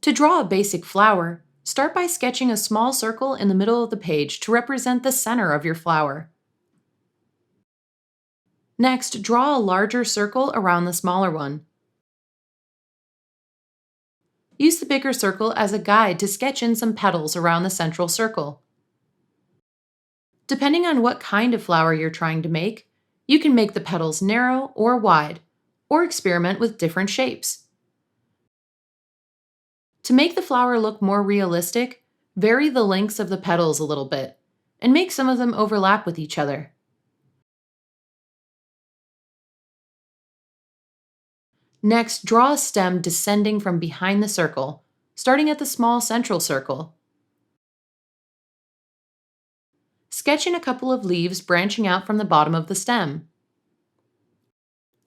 To draw a basic flower, start by sketching a small circle in the middle of the page to represent the center of your flower. Next, draw a larger circle around the smaller one. Use the bigger circle as a guide to sketch in some petals around the central circle. Depending on what kind of flower you're trying to make, you can make the petals narrow or wide, or experiment with different shapes. To make the flower look more realistic, vary the lengths of the petals a little bit, and make some of them overlap with each other. Next, draw a stem descending from behind the circle, starting at the small central circle. Sketch in a couple of leaves branching out from the bottom of the stem.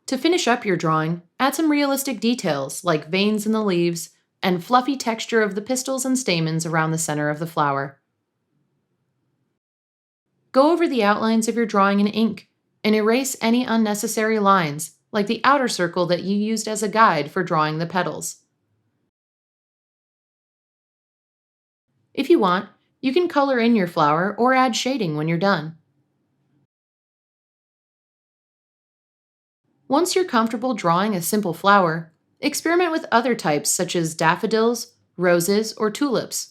To finish up your drawing, add some realistic details like veins in the leaves and fluffy texture of the pistils and stamens around the center of the flower. Go over the outlines of your drawing in ink and erase any unnecessary lines, like the outer circle that you used as a guide for drawing the petals. If you want, you can color in your flower or add shading when you're done. Once you're comfortable drawing a simple flower, experiment with other types such as daffodils, roses, or tulips.